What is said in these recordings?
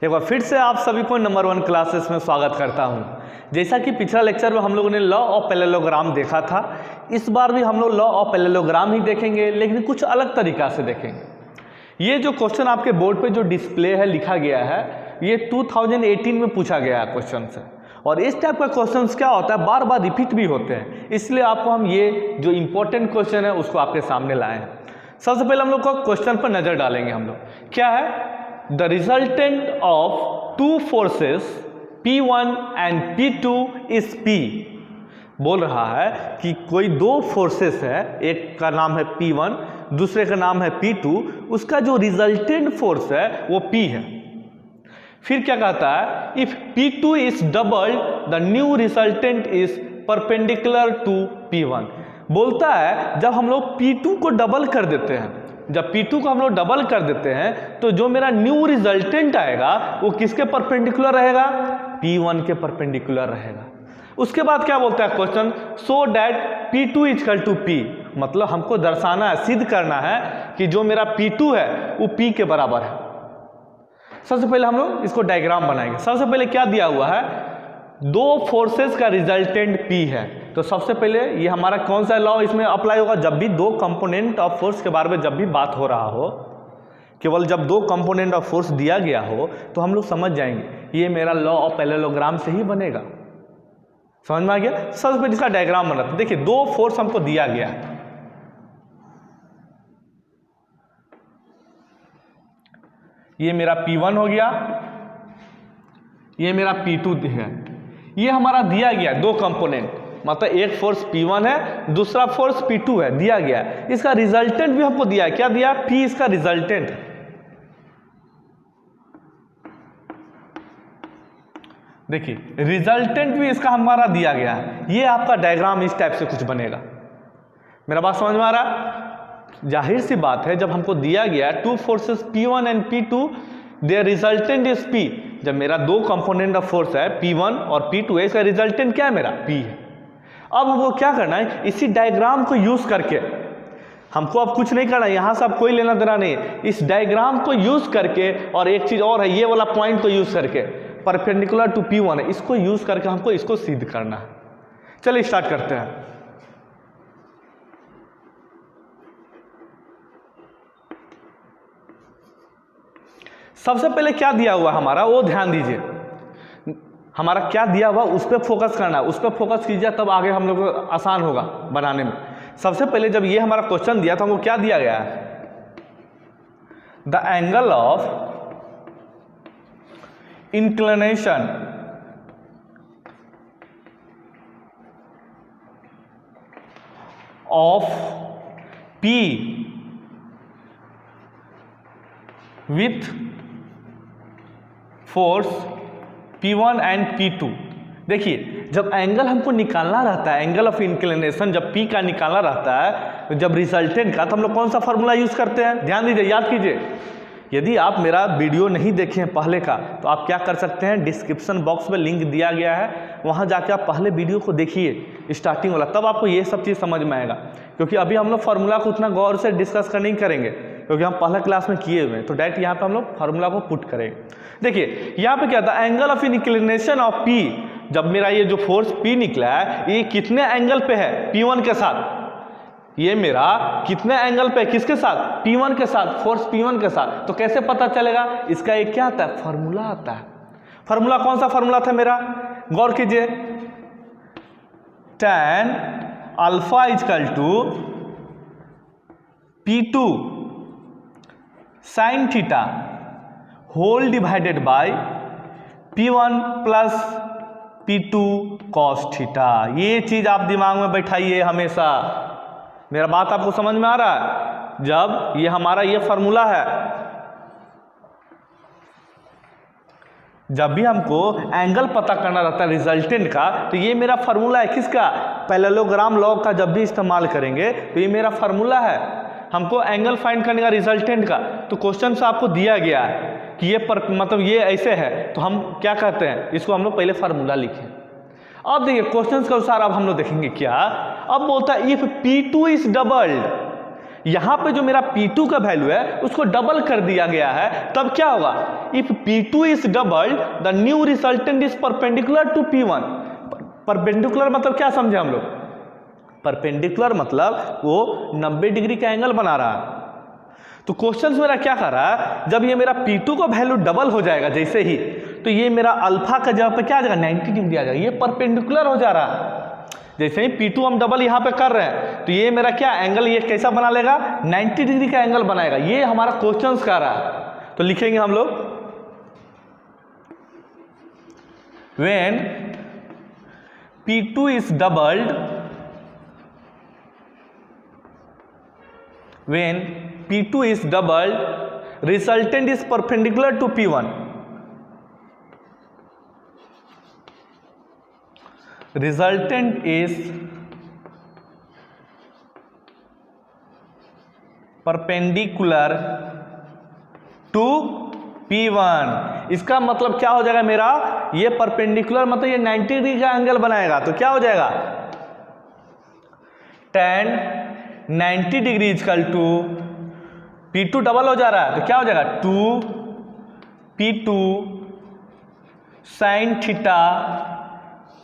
एक बार फिर से आप सभी को नंबर 1 क्लासेस में स्वागत करता हूं। जैसा कि पिछला लेक्चर में हम लोगों ने लॉ ऑफ पैरेललोग्राम देखा था, इस बार भी हम लोग लॉ ऑफ पैरेललोग्राम ही देखेंगे, लेकिन कुछ अलग तरीका से देखेंगे। ये जो क्वेश्चन आपके बोर्ड पे जो डिस्प्ले है लिखा गया है, ये 2018 में पूछा गया है क्वेश्चन से। और इस टाइप का क्वेश्चन क्या होता है, बार बार रिपीट भी होते हैं, इसलिए आपको हम ये जो इंपॉर्टेंट क्वेश्चन है उसको आपके सामने लाए हैं। सबसे पहले हम लोग को क्वेश्चन पर नजर डालेंगे। हम लोग क्या है, the resultant of to forces P1 and P2 is P। बोल रहा है कि कोई दो फोर्सेस है, एक का नाम है P1, दूसरे का नाम है P2, उसका जो रिजल्टेंट फोर्स है वो P है। फिर क्या कहता है, if P2 is doubled the new resultant is perpendicular to P1। बोलता है जब हम लोग P2 को डबल कर देते हैं, जब P2 को हम लोग डबल कर देते हैं तो जो मेरा न्यू रिजल्टेंट आएगा वो किसके परपेंडिकुलर रहेगा, P1 के परपेंडिकुलर रहेगा। उसके बाद क्या बोलता है question, so that P2 equal to P। मतलब हमको दर्शाना है, सिद्ध करना है कि जो मेरा P2 है वो P के बराबर है। सबसे पहले हम लोग इसको डायग्राम बनाएंगे। सबसे पहले क्या दिया हुआ है, दो फोर्सेस का रिजल्टेंट P है। तो सबसे पहले ये हमारा कौन सा लॉ इसमें अप्लाई होगा, जब भी दो कंपोनेंट ऑफ फोर्स के बारे में जब भी बात हो रहा हो, केवल जब दो कंपोनेंट ऑफ फोर्स दिया गया हो तो हम लोग समझ जाएंगे ये मेरा लॉ ऑफ पैरेललोग्राम से ही बनेगा। समझ में आ गया। सबसे पहले इसका डायग्राम बनाते हैं। देखिए दो फोर्स हमको दिया गया है, ये मेरा P1 हो गया, ये मेरा P2 है। ये हमारा दिया गया दो कंपोनेंट, मतलब एक फोर्स P1 है, दूसरा फोर्स P2 है, दिया गया है। इसका रिजल्टेंट भी हमको दिया है, क्या दिया, P इसका रिजल्टेंट। देखिए रिजल्टेंट भी इसका हमारा दिया गया है। ये आपका डायग्राम इस टाइप से कुछ बनेगा। मेरा बात समझ में आ रहा है। जाहिर सी बात है, जब हमको दिया गया two forces P1 and P2, their resultant is P। जब मेरा दो कंपोनेंट ऑफ फोर्स है P1 और P2 है, इसका रिजल्टेंट क्या है, मेरा P है। अब हमको क्या करना है, इसी डायग्राम को यूज करके, हमको अब कुछ नहीं करना है, यहां से अब कोई लेना देना नहीं, इस डायग्राम को यूज करके, और एक चीज और है, ये वाला पॉइंट को यूज करके, परपेंडिकुलर टू P1 है, इसको यूज करके हमको इसको सिद्ध करना है। चलिए स्टार्ट करते हैं। सबसे पहले क्या दिया हुआ हमारा वो ध्यान दीजिए, हमारा क्या दिया हुआ उस पर फोकस करना है, उस पर फोकस कीजिए, तब आगे हम लोग को आसान होगा बनाने में। सबसे पहले जब ये हमारा क्वेश्चन दिया था, हमको क्या दिया गया है, the angle of inclination of P with force P1 and P2। देखिए जब एंगल हमको निकालना रहता है, एंगल ऑफ इंक्लिनेशन जब P का निकालना रहता है, जब रिजल्टेंट का, तो हम लोग कौन सा फॉर्मूला यूज करते हैं, ध्यान दीजिए, याद कीजिए। यदि आप मेरा वीडियो नहीं देखे हैं पहले का, तो आप क्या कर सकते हैं, डिस्क्रिप्शन बॉक्स में लिंक दिया गया है, वहां जाके आप पहले वीडियो को देखिए स्टार्टिंग वाला, तब आपको ये सब चीज़ समझ में आएगा। क्योंकि अभी हम लोग फार्मूला को उतना गौर से डिस्कस नहीं करेंगे, क्योंकि हम पहला क्लास में किए हुए हैं, तो डायरेक्ट यहाँ पे हम लोग फार्मूला को पुट करेंगे। देखिए यहाँ पे क्या था, angle of inclination of P। जब मेरा ये जो फोर्स P निकला है, ये कितने एंगल पे है, P1 के साथ। ये मेरा कितने एंगल पे, किसके साथ, P1 के साथ, फोर्स P1 के साथ। तो कैसे पता चलेगा, इसका एक क्या आता है, फार्मूला आता है। फार्मूला कौन सा फार्मूला था मेरा, गौर कीजिए, tan alpha equal to P2 sine theta whole divided by P1 plus P2 cos theta. ये चीज आप दिमाग में बैठाइए हमेशा। मेरा बात आपको समझ में आ रहा है। जब ये हमारा ये फार्मूला है, जब भी हमको एंगल पता करना रहता है रिजल्टेंट का, तो ये मेरा फार्मूला है, किसका, पैरेललोग्राम लॉ का जब भी इस्तेमाल करेंगे तो ये मेरा फार्मूला है। हमको एंगल फाइंड करने का रिजल्टेंट का, तो क्वेश्चन से आपको दिया गया है कि ये मतलब ये ऐसे है, तो हम क्या कहते हैं, इसको हम लोग पहले फार्मूला लिखें। अब देखिए क्वेश्चन के अनुसार अब हम लोग देखेंगे क्या। अब बोलता है इफ P2 इज डबल्ड, यहाँ पे जो मेरा P2 का वैल्यू है उसको डबल कर दिया गया है, तब क्या होगा, if P2 is doubled the new resultant is perpendicular to P1। Perpendicular मतलब क्या समझे हम लोग, परपेंडिकुलर मतलब वो 90 डिग्री का एंगल बना रहा है। तो क्वेश्चन मेरा क्या कर रहा है, जब ये मेरा P2 का वैल्यू डबल हो जाएगा जैसे ही, तो ये मेरा अल्फा का जगह पे क्या आ जाएगा, 90 डिग्री आ जाएगा, ये परपेंडिकुलर हो जा रहा है। जैसे ही P2 हम डबल यहाँ पे कर रहे हैं तो ये मेरा क्या एंगल, ये कैसा बना लेगा, 90 डिग्री का एंगल बनाएगा। ये हमारा क्वेश्चन कर रहा है, तो लिखेंगे हम लोग when P2 is doubled, when P2 is doubled, resultant is perpendicular to P1. Resultant is perpendicular to P1। इसका मतलब क्या हो जाएगा मेरा, ये परपेंडिकुलर मतलब ये 90 डिग्री का एंगल बनाएगा, तो क्या हो जाएगा, tan 90 degree equal to P2 double हो जा रहा है तो क्या हो जाएगा 2P2 sine theta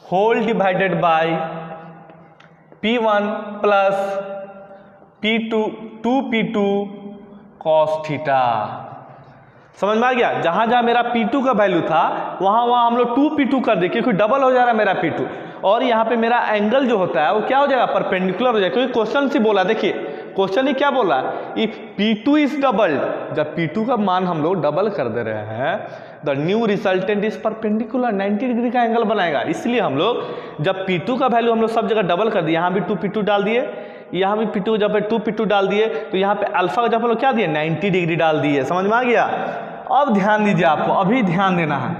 whole divided by P1 plus P2 2P2 cos theta. समझ में आ गया, जहां जहां मेरा P2 का वैल्यू था वहां वहां हम लोग 2P2 कर दे, क्योंकि डबल हो जा रहा है मेरा P2, और यहाँ पे मेरा एंगल जो होता है वो क्या हो जाएगा, परपेंडिकुलर हो जाएगा, क्योंकि क्वेश्चन से बोला, देखिए क्वेश्चन ही क्या बोला, इफ P2 इज डबल्ड, जब P2 का मान हम लोग डबल कर दे रहे हैं, the new resultant is perpendicular, 90 degree का एंगल बनाएगा। इसलिए हम लोग जब P2 का वैल्यू हम लोग सब जगह डबल कर दिए, यहाँ भी 2P2 डाल दिए, यहाँ भी P2 जब 2P2 डाल दिए, तो यहाँ पे अल्फा का जब हम लोग क्या दिए, 90 डिग्री डाल दिए। समझ में आ गया। अब ध्यान दीजिए, आपको अभी ध्यान देना है।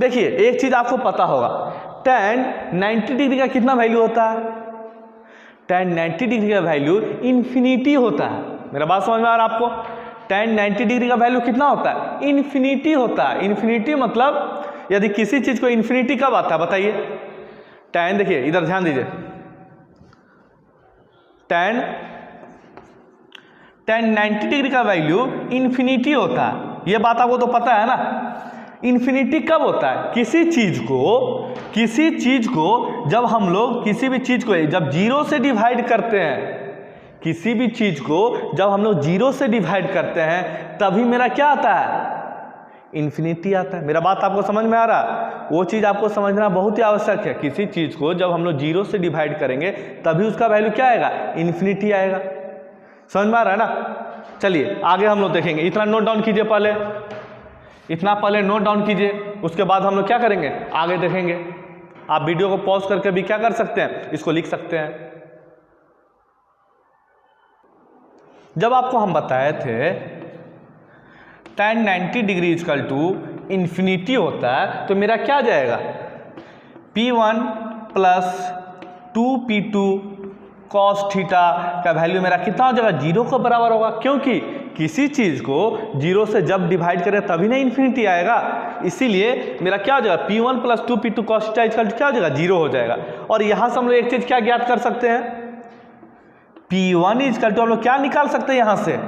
देखिए एक चीज आपको पता होगा, tan 90 डिग्री का कितना वैल्यू होता है, tan 90 डिग्री का वैल्यू इन्फिनिटी होता है। मेरा बात समझ में आ रहा है आपको, tan 90 डिग्री का वैल्यू कितना होता है, इन्फिनिटी होता है। इन्फिनिटी मतलब यदि किसी चीज को इन्फिनिटी कब आता है बताइए, tan, देखिए इधर ध्यान दीजिए, tan 90 डिग्री का वैल्यू इन्फिनिटी होता है। ये बात आपको तो पता है ना। इन्फिनिटी कब होता है, किसी चीज को जब हम लोग किसी भी चीज को जब जीरो से डिवाइड करते हैं, किसी भी चीज को जब हम लोग जीरो से डिवाइड करते हैं तभी मेरा क्या आता है, इन्फिनिटी आता है। मेरा बात आपको समझ में आ रहा है, वो चीज आपको समझना बहुत ही आवश्यक है। किसी चीज को जब हम लोग जीरो से डिवाइड करेंगे तभी उसका वैल्यू क्या आएगा, इन्फिनिटी आएगा। समझ में आ रहा है ना। चलिए आगे हम लोग देखेंगे, इतना नोट डाउन कीजिए, इतना पहले नोट डाउन कीजिए, उसके बाद हम लोग क्या करेंगे आगे देखेंगे। आप वीडियो को पॉज करके भी क्या कर सकते हैं, इसको लिख सकते हैं। जब आपको हम बताए थे tan 90 degree equal to infinity होता है, तो मेरा क्या जाएगा, P1 plus 2P2 cos theta का वैल्यू मेरा कितना हो जाएगा, जीरो के बराबर होगा। क्योंकि किसी चीज को जीरो से जब डिवाइड करें तभी ना इन्फिनिटी आएगा। इसीलिए मेरा क्या हो जाएगा, P1 plus 2P2 cos theta equal to क्या हो जाएगा, जीरो हो जाएगा। और यहां से हम लोग एक चीज क्या ज्ञात कर सकते हैं, P1 इक्वल टू हम लोग क्या निकाल सकते हैं, यहां से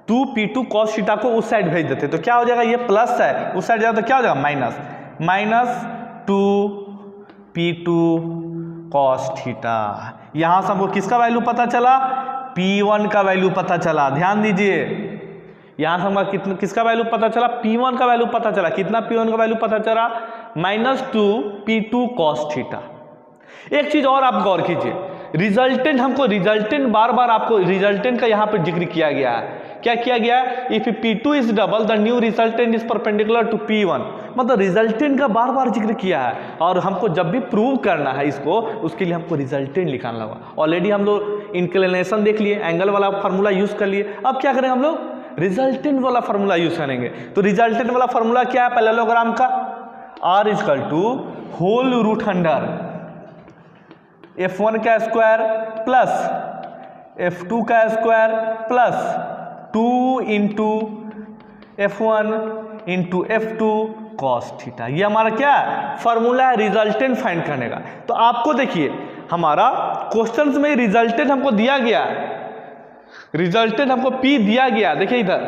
2P2 कॉस थीटा को उस साइड भेज देते तो क्या हो जाएगा, ये प्लस है, उस साइड जाएगा तो क्या हो जाएगा, माइनस 2P2 कॉस थीटा। यहां से हमको किसका वैल्यू पता चला, P1 का वैल्यू पता चला। ध्यान दीजिए, यहां से हमको किसका वैल्यू पता चला, P1 का वैल्यू पता चला। कितना P1 का वैल्यू पता चला, -2P2 कॉस थीटा। एक चीज और आप गौर कीजिए, रिजल्टेंट हमको बार बार आपको रिजल्टेंट का यहां पर जिक्र किया गया है। क्या किया गया है, if P2 is double the new resultant is perpendicular to P1, मतलब रिजल्टेंट का बार बार जिक्र किया है। और हमको जब भी प्रूव करना है इसको, उसके लिए हमको रिजल्टेंट निकालना होगा। ऑलरेडी हम लोग इंक्लिनेशन देख लिए, एंगल वाला फार्मूला यूज कर लिए। अब क्या करें हम लोग, रिजल्टेंट वाला फार्मूला यूज करेंगे। तो रिजल्टेंट वाला फार्मूला क्या है, पैरेललोग्राम का, R equal to whole root under F1 का स्क्वायर प्लस F2 का square plus 2 into F1 into F2 cos theta. ये हमारा क्या है, फॉर्मूला है रिजल्टेंट फाइंड करने का। तो आपको देखिए, हमारा क्वेश्चंस में रिजल्टेंट हमको दिया गया, रिजल्टेंट हमको P दिया गया। देखिए इधर,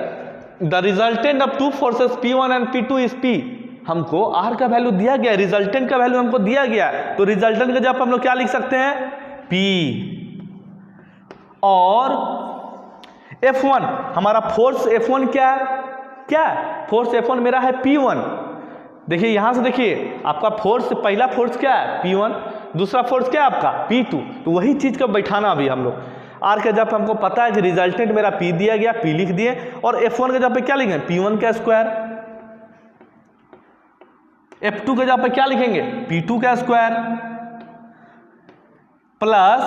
the resultant of to forces P1 and P2 is P। हमको R का वैल्यू दिया गया, रिजल्टेंट का वैल्यू हमको दिया गया, तो रिजल्टेंट का जब हम लोग क्या लिख सकते हैं, P। और F1 हमारा फोर्स F1 क्या है, क्या फोर्स F1 मेरा है P1। देखिए यहां से देखिए, आपका फोर्स, पहला फोर्स क्या है P1, दूसरा फोर्स क्या है आपका P2। तो वही चीज का बैठाना अभी हम लोग। आर का जब हमको पता है कि रिजल्टेंट मेरा P दिया गया, P लिख दिए, और F1 का जब पे क्या लिखेंगे, P1 का स्क्वायर। F2 के जब पे क्या लिखेंगे, P2 का square, plus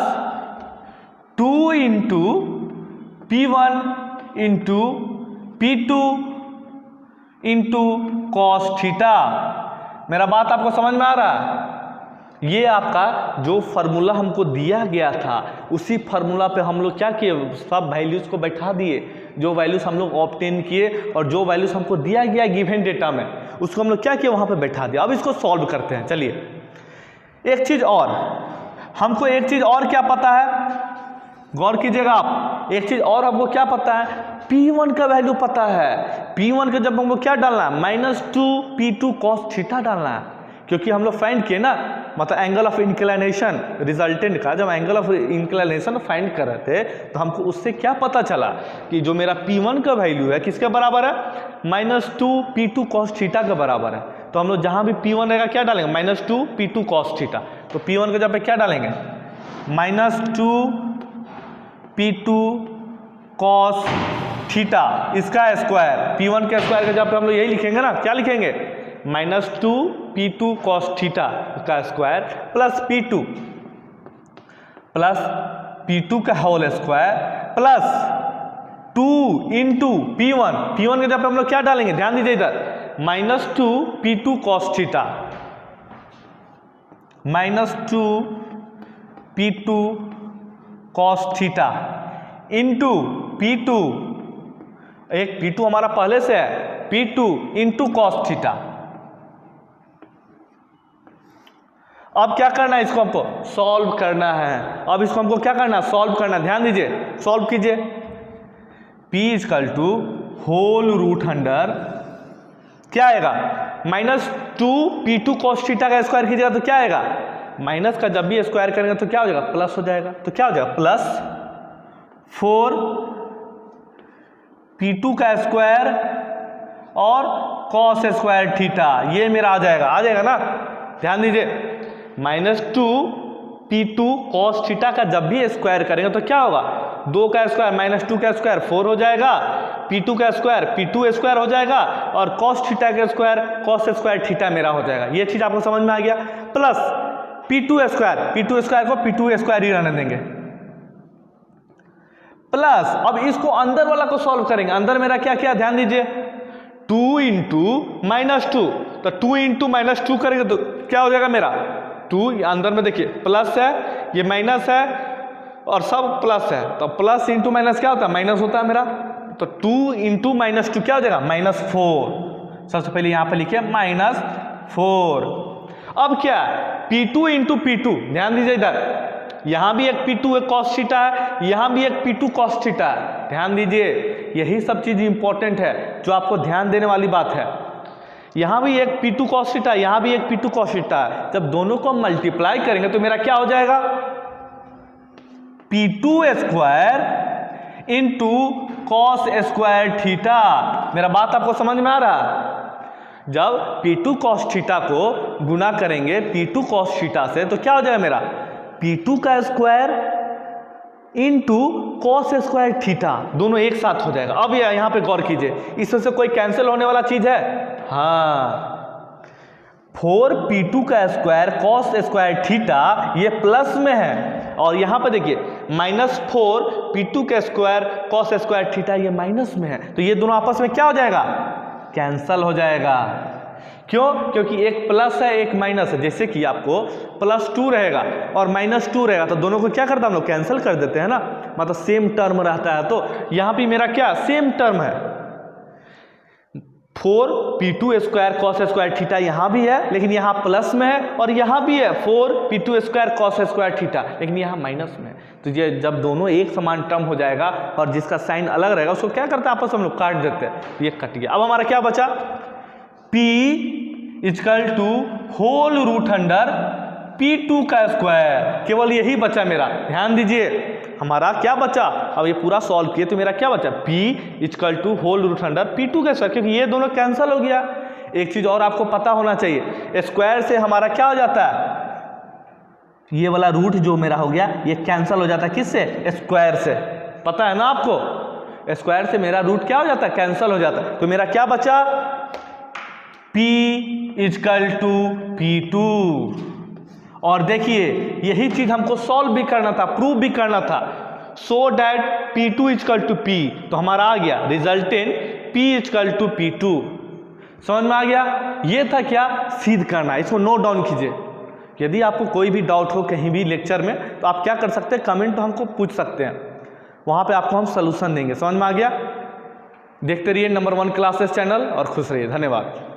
2 into P1 into P2 into cos theta. मेरा बात आपको समझ में आ रहा है? ये आपका जो फार्मूला हमको दिया गया था, उसी फार्मूला पे हम लोग क्या किए, सब वैल्यूज को बैठा दिए, जो वैल्यूज हम लोग ऑब्टेन किए और जो वैल्यूज हमको दिया गया गिवन डेटा में, उसको हम लोग क्या किए, वहां पे बैठा दिया। अब इसको सॉल्व करते हैं। चलिए, एक चीज और, हमको एक चीज और क्या पता है, गौर कीजिएगा आप, एक चीज और हमको क्या पता है, P1 का वैल्यू पता है। P1 का जब हमको क्या डालना है, -2 P2 cos थीटा डालना है, क्योंकि हम लोग फाइंड किए ना, मतलब एंगल ऑफ इंक्लिनेशन, रिजल्टेंट का जब एंगल ऑफ इंक्लिनेशन फाइंड कर रहे थे, तो हमको उससे क्या पता चला कि जो मेरा P1 का वैल्यू है किसके बराबर है, -2 P2 cos थीटा के बराबर है। तो हम लोग जहां भी P1 रहेगा क्या डालेंगे, -2 P2 cos थीटा। तो P1 के जब पे क्या डालेंगे, -2 P2 cos थीटा, इसका स्क्वायर, P1 के स्क्वायर का जब पे हम लोग यही लिखेंगे ना, क्या लिखेंगे, -2 P2 cos थीटा का स्क्वायर प्लस P2 का whole square plus 2 into P1 के जब पे हम लोग क्या डालेंगे, ध्यान दीजिए इधर, -2 P2 cos theta, -2 P2 cos theta into P2, एक P2 हमारा पहले से है, P2 इंटू cos थीटा। अब क्या करना है, इसको हमको सॉल्व करना है। अब इसको हमको क्या करना है, सॉल्व करना है। ध्यान दीजिए, सॉल्व कीजिए। P = होल रूट अंडर क्या आएगा, -2 P2 cos थीटा का स्क्वायर कीजिएगा तो क्या आएगा, माइनस का जब भी स्क्वायर करेंगे तो क्या हो जाएगा, प्लस हो जाएगा। तो क्या हो जाएगा, +4 P2 का स्क्वायर और cos स्क्वायर थीटा, ये मेरा आ जाएगा ना। ध्यान दीजिए, -2 P2 cos थीटा का जब भी स्क्वायर करेंगे तो क्या होगा, 2 का स्क्वायर -2 का स्क्वायर 4 हो जाएगा, P2 का स्क्वायर P2 स्क्वायर हो जाएगा, और cos थीटा का स्क्वायर cos स्क्वायर थीटा मेरा हो जाएगा। ये चीज आपको समझ में आ गया। प्लस P2 स्क्वायर को P2 स्क्वायर ही रहने देंगे, प्लस अब इसको अंदर वाला को सॉल्व करेंगे। अंदर मेरा क्या क्या, ध्यान दीजिए, 2 इंटू -2, तो 2 इंटू -2 करेंगे तो क्या हो जाएगा मेरा, 2 अंदर में देखिए प्लस है, ये माइनस है, और सब प्लस है, तो प्लस इंटू माइनस क्या होता है, माइनस होता है मेरा। तो 2 इंटू -2 क्या हो जाएगा, -4। सबसे पहले यहां पर लिखिए -4। अब क्या, P2 इंटू P2, ध्यान दीजिए इधर, यहां भी एक P2 cos थीटा है, यहां भी एक P2 cos थीटा है। ध्यान दीजिए, यही सब चीज इंपॉर्टेंट है जो आपको ध्यान देने वाली बात है। यहां भी एक P2 cos थीटा, यहां भी एक P2 cos थीटा है। जब दोनों को मल्टीप्लाई करेंगे तो मेरा क्या हो जाएगा, P2 square into cos square theta. मेरा बात आपको समझ में आ रहा है? जब P2 cos थीटा को गुना करेंगे P2 cos थीटा से तो क्या हो जाएगा मेरा, P2 का square into cos square theta, दोनों एक साथ हो जाएगा। अब यहां पे गौर कीजिए, इसमें से कोई कैंसिल होने वाला चीज है, हाँ, 4P2 का स्क्वायर cos स्क्वायर थीटा ये प्लस में है, और यहां पर देखिए -4 P2 का स्क्वायर cos स्क्वायर थीटा ये माइनस में है। तो ये दोनों आपस में क्या हो जाएगा, कैंसल हो जाएगा। क्यों, क्योंकि एक प्लस है एक माइनस है। जैसे कि आपको +2 रहेगा और -2 रहेगा तो दोनों को क्या करता हम लोग, कैंसिल कर देते हैं ना, मतलब सेम टर्म रहता है। तो यहां पे मेरा क्या सेम टर्म है, 4p2 कॉस स्क्वायर थीटा यहाँ भी है लेकिन यहाँ प्लस में है, और यहाँ भी है 4p2 कॉस स्क्वायर थीटा लेकिन यहाँ माइनस में है। तो ये जब दोनों एक समान टर्म हो जाएगा और जिसका साइन अलग रहेगा उसको क्या करते हैं, आपस में हम लोग काट देते हैं, ये कट गया। अब हमारा क्या बचा, p equal to whole root under p2 का स्क्वायर, केवल यही बचा मेरा। ध्यान दीजिए हमारा क्या बचा, अब ये पूरा सॉल्व किए तो मेरा क्या बचा, p equal to whole root under p2 का स्क्वायर, क्योंकि ये दोनों कैंसिल हो गया। एक चीज और आपको पता होना चाहिए, स्क्वायर से हमारा क्या हो जाता है, ये वाला रूट जो मेरा हो गया ये कैंसिल हो जाता है, किससे, स्क्वायर से। पता है ना आपको, स्क्वायर से मेरा रूट क्या हो जाता है, कैंसिल हो जाता है। तो मेरा क्या बचा, p इक्वल टू p2। और देखिए यही चीज हमको सॉल्व भी करना था, प्रूव भी करना था, so that p2 equal to p। तो हमारा आ गया resultant p equal to p2। समझ में आ गया। ये था क्या, सिद्ध करना। इसको नोट डाउन कीजिए। यदि आपको कोई भी डाउट हो कहीं भी लेक्चर में तो आप क्या कर सकते हैं, कमेंट तो हमको पूछ सकते हैं, वहाँ पे आपको हम सलूशन देंगे। समझ में आ गया। देखते रहिए नंबर 1 क्लासेस चैनल और खुश रहिए। धन्यवाद।